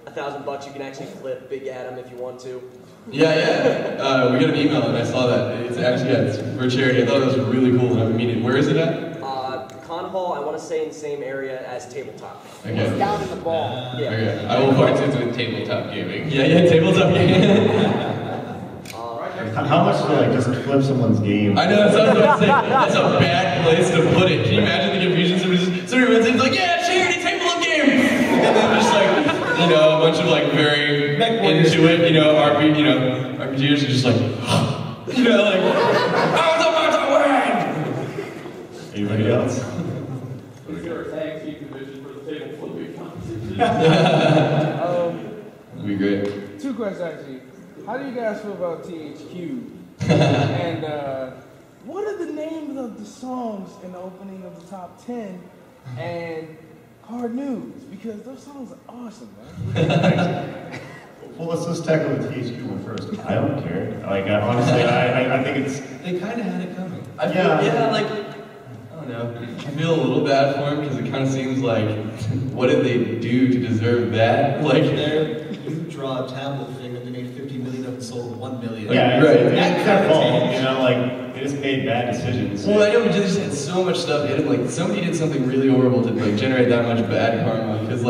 $1,000. You can actually flip Big Adam if you want to. Yeah. We got an email and I saw that. It's actually it's for charity. I thought it was really cool. I mean, where is it at? Con Hall, I want to say in the same area as Tabletop. Okay. It's down in the ball. Yeah. Okay. I will find it with tabletop gaming. Yeah, tabletop gaming. How much to just flip someone's game? I know, that's what I was about to say. That's a bad place to put it. Can you imagine the confusion? Somebody runs in, like, yeah, charity, tabletop game! And then just a bunch of very into it, RPGers are just like, I was about to win! Anybody else? Is there a tag team division for the table flipping competition? That'd be great. 2 questions actually. How do you guys feel about THQ? And what are the names of the songs in the opening of the top 10 and Hard News? Because those songs are awesome, man. Well, let's tackle the THQ one first. I don't care. Honestly, I think it's... They kind of had it coming. I don't know. I feel a little bad for him because it kind of seems like, what did they do to deserve that? You draw a tablet thing and they made 50 million of it, sold 1 million. Yeah, right. It's their fault. They just made bad decisions. Well, I know, but they just had so much stuff in it. Somebody did something really horrible to generate that much bad karma because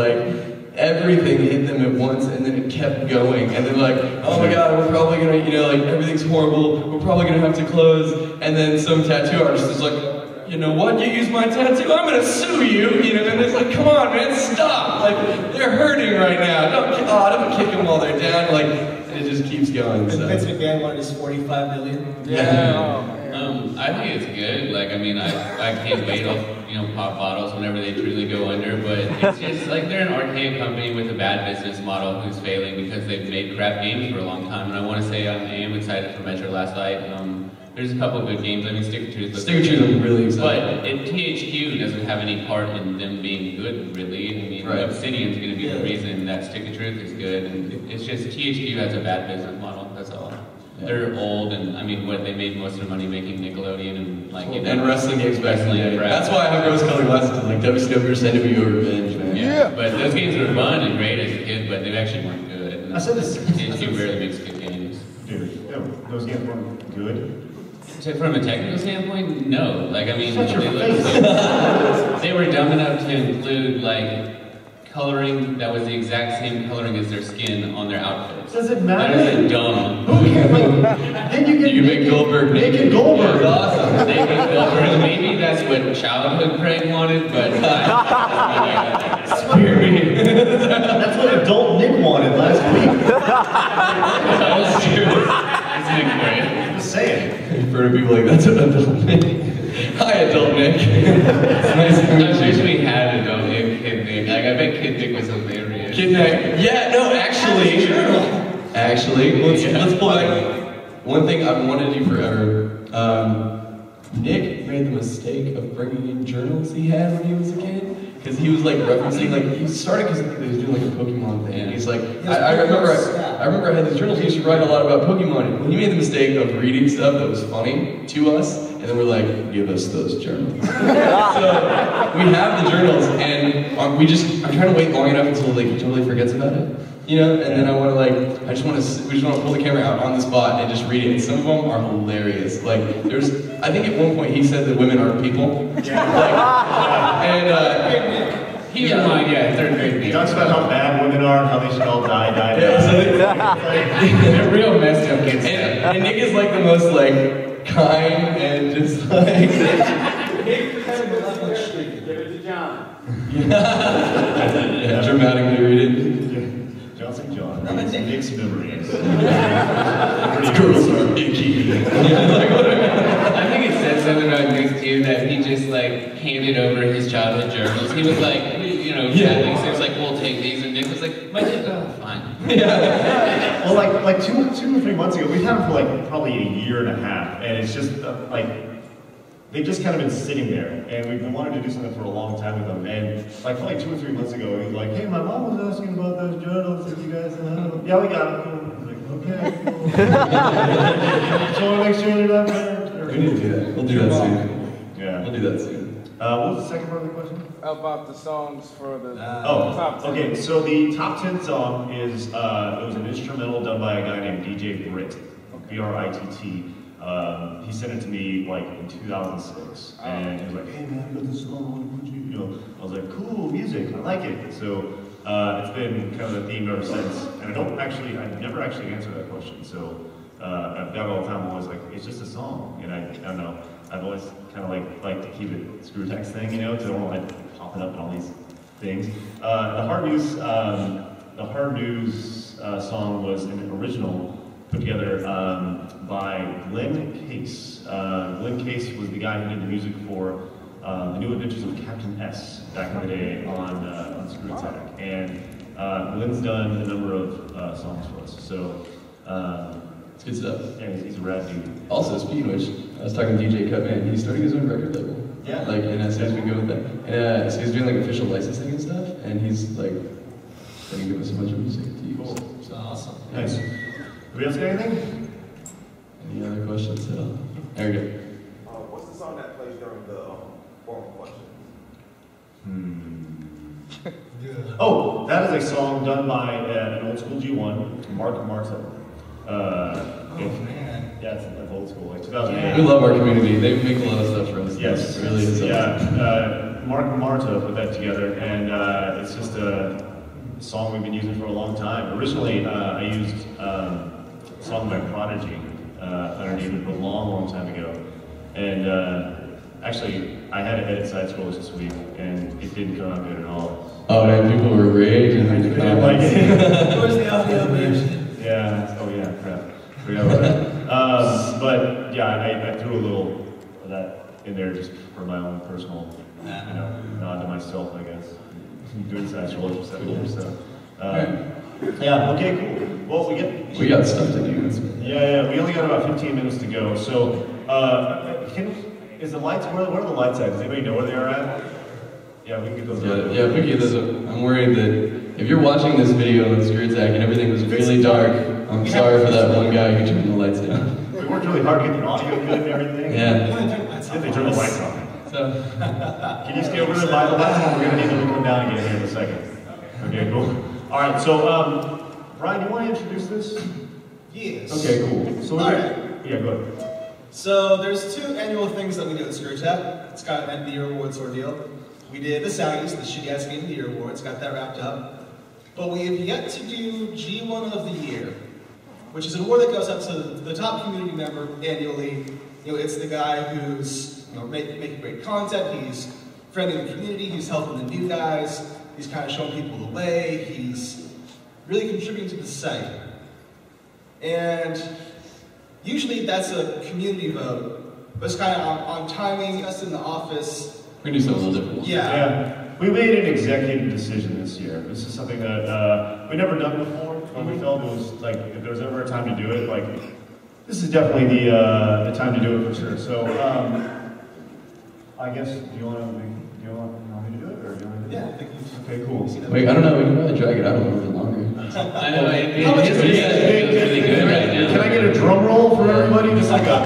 everything hit them at once and then it kept going. And they're oh my god, we're probably gonna, everything's horrible. We're probably gonna have to close. And then some tattoo artist is like, you know what? You use my tattoo, I'm gonna sue you. And it's come on, man, stop. They're hurting right now. Don't kick them while they're down. And it just keeps going. So. Vince McMahon wanted his 45 million. Yeah. I think it's good. I can't wait. I'll, pop bottles whenever they truly go under. But it's just they're an archaic company with a bad business model who's failing because they've made crap games for a long time. And I want to say I am excited for Metro Last Light. There's a couple of good games. Stick of Truth. Stick of Truth, I'm really excited. But THQ doesn't have any part in them being good, really. Obsidian's going to be the reason that Stick of Truth is good. And it's just THQ has a bad business model. That's all. Yeah. They're old, and they made most of their money making Nickelodeon and wrestling games back in the day. That's why I have rose-colored glasses. WCW or SNWO Revenge, man. Yeah. But those games were fun and great as a kid, but they actually weren't good. And I said this. THQ rarely makes good games. Dude, those games weren't good. From a technical standpoint, no. Shut they were dumb enough to include coloring that was the exact same coloring as their skin on their outfits. Does it matter? That is dumb. Who cares? Then you can make Goldberg naked. Goldberg. That's awesome. Naked Goldberg. Maybe that's what childhood Craig wanted, but scary. That's what adult Nick wanted last week. That was true. It's Nick Craig. I'm just saying. You've heard of people that's what adult Nick. Hi, adult Nick. It's nice to meet you. I wish we had adult Nick, Kid Nick. I bet Kid Nick was hilarious. Kid Nick. Yeah, no, actually, let's pull back. One thing I've wanted to do forever. Nick made the mistake of bringing in journals he had when he was a kid. Because he was referencing, he started because he was doing a Pokemon thing. And he's I I remember I had these journals. He used to write a lot about Pokemon. Well, he made the mistake of reading stuff that was funny to us, and then we're like, give us those journals. So we have the journals, and I'm trying to wait long enough until like he totally forgets about it, you know. And then we just want to pull the camera out on the spot and just read it. And some of them are hilarious. Like I think at one point he said that women aren't people. He was mine, third grade. He talks about how bad women are, how they should all die. They're real messed up kids. And Nick is like the most like kind and just like. Give it to John. Yeah, dramatically read it. Johnson John. Nick's memories. Girls are icky. I think it said something about Nick too, that he just like handed over his childhood journals. He was like, you know, he was like, we'll take these, and Nick was like, my kid, fine. Yeah. Well, like two or 3 months ago, we've had them for like probably a year and a half, and it's just like they've just kind of been sitting there, and we've been wanting to do something for a long time with them. And like 2 or 3 months ago, he was like, hey, my mom was asking about those journals that you guys have. Yeah, we got them. I was like, okay, cool. So we'll make sure they're not better. We need to do that. We'll do that soon. Yeah. We'll do that soon. What was the second part of the question? About the songs for the top 10. Okay, so the top 10 song is, it was an instrumental done by a guy named DJ Britt, B-R-I-T-T. He sent it to me like in 2006, and he was like, hey man, I got this song, would you know? I was like, cool, music, I like it. So it's been kind of the theme ever since, and I never actually answered that question, so I've got all the time, I'm always like, it's just a song, and I don't know, I've always kind of like to keep it ScrewAttack's thing, you know, because I don't want to like popping up in all these things. The Hard News song was an original put together by Glenn Case. Glenn Case was the guy who did the music for The New Adventures of Captain S back in the day on ScrewAttack. And Glenn's done a number of songs for us. So it's good stuff. Yeah, he's a rad dude. Also, speaking of which, I was talking to DJ Cutman. He's starting his own record label. Yeah. Like, and as soon as we go with that. And so he's doing like official licensing and stuff, and he's like going to give us a bunch of music to use. Cool. So awesome. Nice. Anybody else got anything? Any other questions? There we go. What's the song that plays during the formal questions? Oh, that is a song done by an old school G1, Mark Marta. Man. Yeah, that's old school, like 2008. We love our community. They make a lot of stuff for us. Yes, it really is. Yeah, Mark Marta put that together, and it's just a song we've been using for a long time. Originally, I used a song by Prodigy underneath it a long time ago, and actually, I had to edit side scrollers this week, and it didn't come out good at all. Oh man, people were raging. Where's the audio, baby? Yeah. Oh yeah. Crap. Forgot about that. But yeah, I threw a little of that in there just for my own personal, nod to myself, I guess. Doing side scrollers for 7 years, so. Yeah. Okay. Cool. Well, we got stuff to do. Yeah. We only got about 15 minutes to go. So, is the lights? Where are the lights at? Does anybody know where they are at? Yeah, we can get those. Yeah, we can get those. I'm worried that if you're watching this video on ScrewAttack and everything was really dark, I'm sorry for that one guy who turned the lights down. We worked really hard to get the audio good and everything. Yeah. They turned the lights on. So, can you stay over there by the lights? We're going to need them to come down again here in a second. Okay, cool. All right, so Brian, you want to introduce this? Yes. Okay, cool. So yeah, go ahead. So there's 2 annual things that we do at ScrewAttack. It's got an end of the year awards ordeal. We did the Saudis, the Shitty Ass Game of the Year Awards, got that wrapped up. But we have yet to do G1 of the Year, which is an award that goes up to the top community member annually. It's the guy who's making great content, he's friendly in the community, he's helping the new guys, he's kind of showing people the way, he's really contributing to the site. And usually that's a community vote, but it's kind of on timing, us in the office. We're going to do something a little different. Yeah. We made an executive decision this year. This is something that we've never done before, but we felt it was like, if there was ever a time to do it, like, this is definitely the time to do it for sure. So, I guess, do you want me to do it, or do you want to do it? Yeah, I think you Okay, cool. Wait, I don't know, we can probably drag it out a little bit longer. I know, it How much is is really good right now. Can I get a drum roll for everybody? Just like a...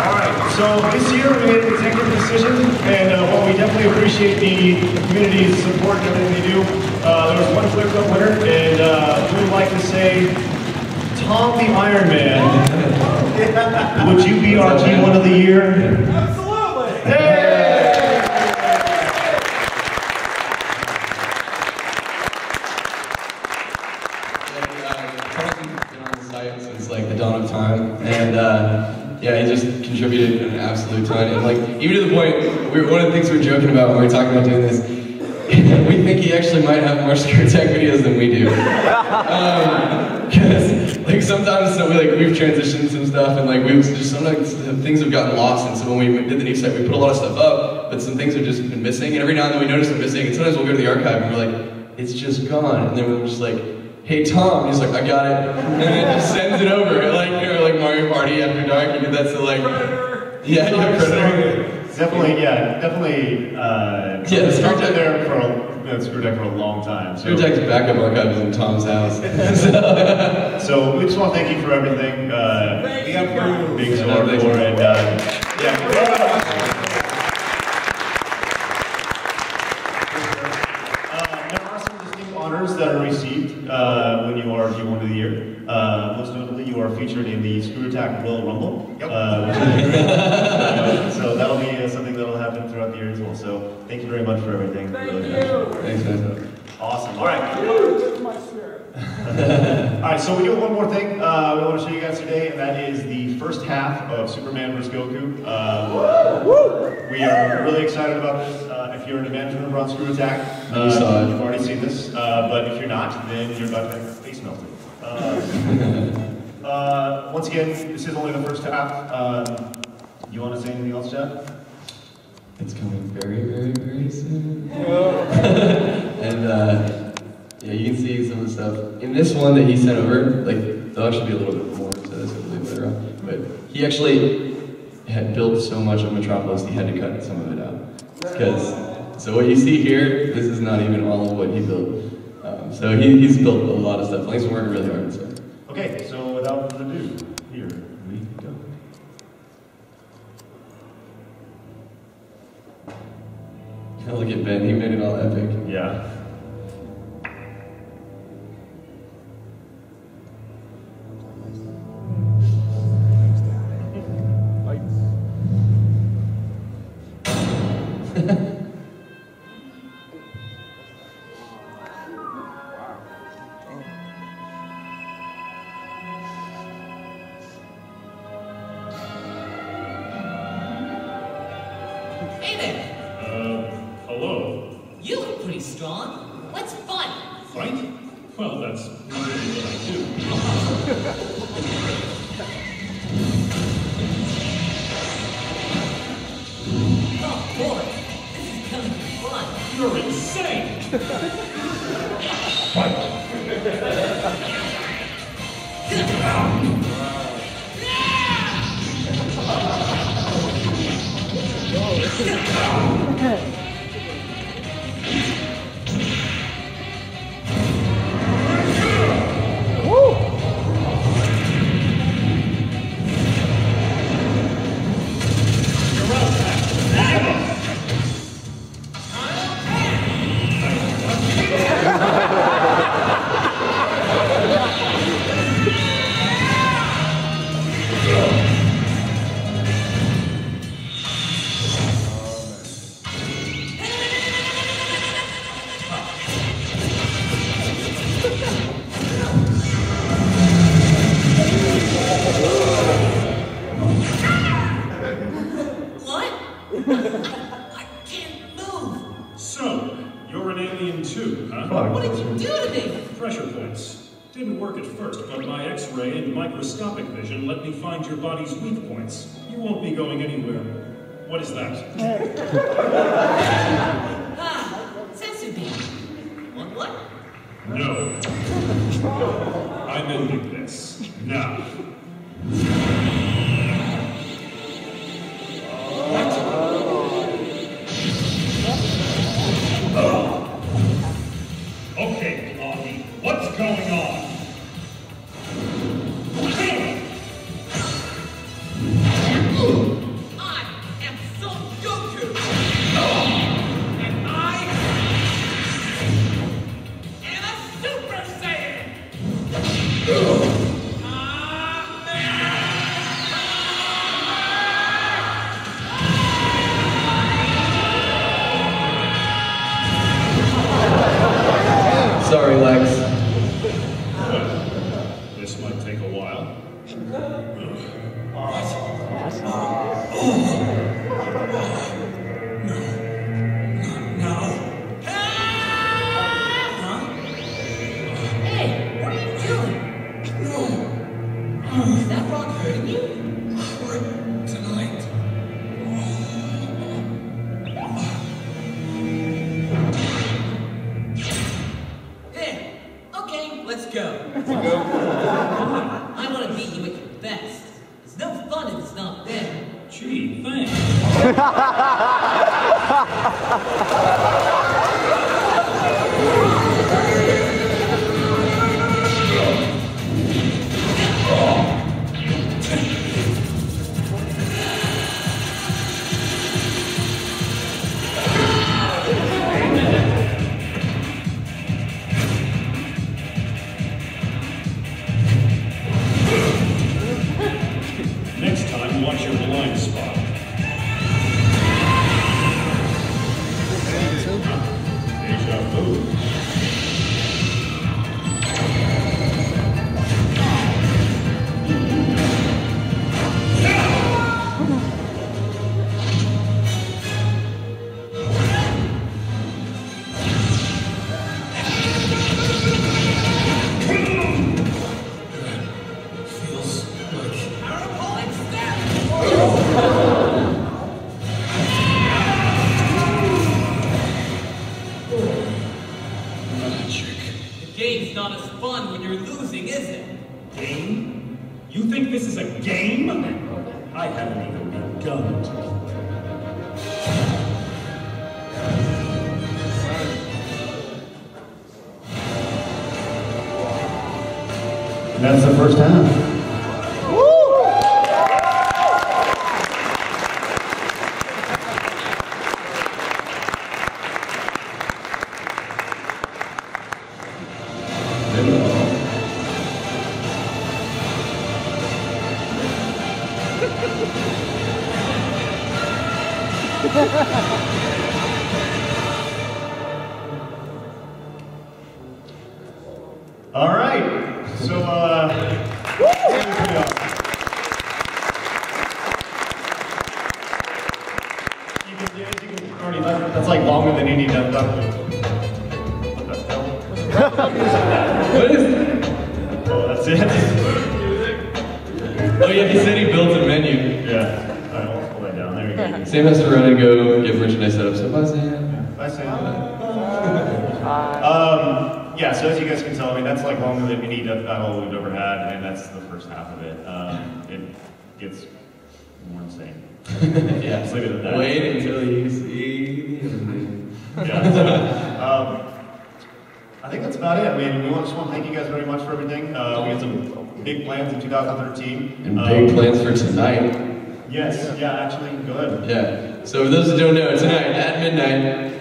Alright, so this year we made an executive decision, and while we definitely appreciate the community's support and everything they do, there was one Flip Cup winner, and we would like to say, Tom the Iron Man, would you be our T1 of the year? Absolutely! Hey! Since like the dawn of time, and yeah, he just contributed an absolute ton, and like even to the point, one of the things we were joking about when we were talking about doing this, we think he actually might have more ScrewAttack videos than we do, because like sometimes we've transitioned some stuff, and like we've just sometimes things have gotten lost, and so when we did the new site, we put a lot of stuff up, but some things have just been missing, and every now and then we notice they're missing, and sometimes we'll go to the archive and we're like, it's just gone, and then we're just like, hey Tom, he's like, I got it, and then just sends it over, like, you know, like Mario Party After Dark, you get that, so like, Predator. Yeah, Predator. Definitely, yeah, ScrewAttack there for ScrewAttack for a long time. So. ScrewAttack's backup archive is in Tom's house. So we just want to thank you for everything. We have proof. Big sword for it. There are some distinct honors that are received when you are G1 of the Year. Most notably, you are featured in the ScrewAttack Royal Rumble, which is great. So that'll be something that'll happen throughout the year as well. So thank you very much for everything. Thank really you. Thanks, man. Awesome. All right. That's my spirit. All right, so we do one more thing we want to show you guys today, and that is the first half of Superman vs. Goku. We are really excited about this. If you're in a management member on ScrewAttack, you've already seen this, but if you're not, then you're about to have your face melted. Once again, this is only the first half. You want to say anything else, Chad? It's coming very, very, very soon. And yeah, you can see some of the stuff. In this one that he sent over, like, there'll actually be a little bit more to this, I believe, later on. But he actually had built so much of Metropolis, he had to cut some of it out. So what you see here, this is not even all of what he built. So he's built a lot of stuff. Like, he's been working really hard. So. Okay, so without further ado, here we go. Oh, look at Ben, he made it all epic. Yeah. Hey there. Hello. You look pretty strong. Let's fight. Fight? Well, that's not really what I do. Oh boy, this is gonna be fun. You're insane! Fight! What? I can't move. So, you're an alien too, huh? What did you do to me? Pressure points. Didn't work at first, but my X-ray and microscopic vision let me find your body's weak points. You won't be going anywhere. What is that? Sensor beam. Want what? No. I'm ending this. Now. This might take a while. Hey, what are you doing? Is that rock hurting you? Tonight. There. Okay, let's go. I want to beat you at your best. It's no fun if it's not fair. Gee, thanks. Next time, watch your blind spot. Deja vu. Feels like Our opponent's there. magic. The game's not as fun when you're losing, is it? Game? You think this is a game? I haven't even begun to. And that's the first half. All right, so that's like longer than any done. What the hell? What is that? Oh, that's it. Oh yeah, he said he built a menu. Yeah. All right, I'll pull that down. There you go. Sam has to run and go get merchandise set up. So bye, Sam. Bye, Sam. Yeah, so as you guys can tell, I mean, that's like longer than any death battle we've ever had, and that's the first half of it. It gets more insane. Yeah. Just leave it at that. Wait until you see the ending. Yeah. So, I think that's about it. I mean, we just want to thank you guys very much for everything. We got some big plans in 2013. And big plans for tonight. Yes. Yeah. Actually, go ahead. Yeah. So for those who don't know, tonight at midnight,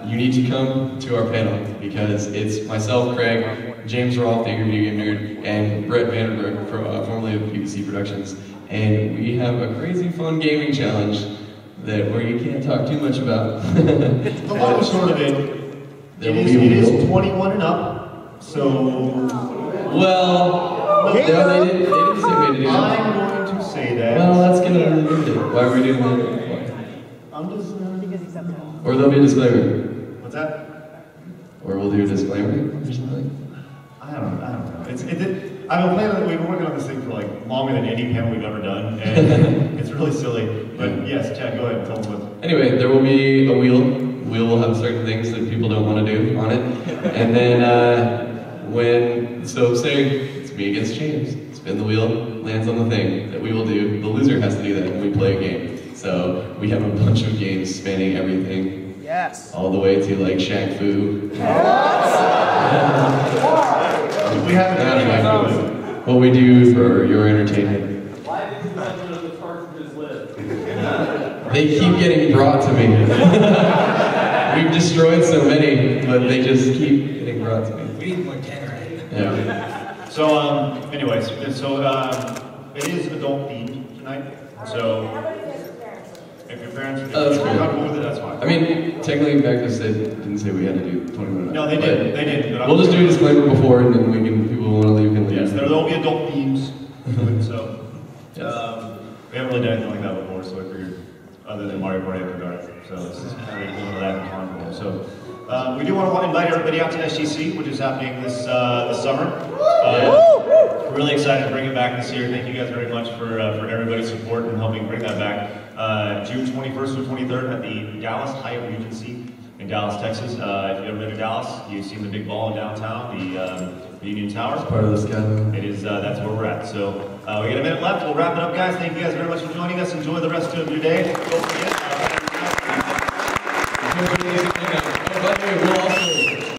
you need to come to our panel because it's myself, Craig, James Rolfe, the Angry Video Game Nerd, and Brett Vandenberg, formerly of PVC Productions, and we have a crazy fun gaming challenge where you can't talk too much about. The long and short of it, it is 21 and up. So, well, they didn't say we had to do that. I'm going to say that. Well, let's get it unlimited. Why are we doing that? I'm just. Or there'll be a disclaimer. What's that? Or we'll do a disclaimer or something. I don't know. I've been planning. We've been working on this thing for like longer than any panel we've ever done, and it's really silly. But yes, Chad, go ahead and tell us what. Anyway, there will be a wheel. Wheel will have certain things that people don't want to do on it, and then say it's me against James. Spin the wheel, lands on the thing that we will do. The loser has to do that when we play a game. So we have a bunch of games spanning everything. Yes. All the way to like Shaq Fu. We have what we do for your entertainment. Why did you mention the cartridges live? They keep getting brought to me. We've destroyed so many, but they just keep getting brought to me. We need more 10, right? Yeah. So, anyways, it is adult themed tonight. So, If your parents Oh, that's are great. comfortable with it, that's fine. I mean, technically, Magfest didn't say we had to do 21. No, they did. They did. We'll just do a disclaimer before, and then we can, people who want to leave can leave. Yes, there will be adult themes. So, we haven't really done anything like that before, so I figured, other than Mario Party After Dark. So this is kind of one of that in Concord. So, we do want to invite everybody out to SGC, which is happening this summer. We're really excited to bring it back this year. Thank you guys very much for everybody's support and helping bring that back. June 21st through 23rd at the Dallas Hyatt Regency in Dallas, Texas. If you've ever been to Dallas, you've seen the big ball in downtown, the Union Tower. It's part of the sky. It is, that's where we're at. So we got a minute left. We'll wrap it up, guys. Thank you guys very much for joining us. Enjoy the rest of your day. Don't forget.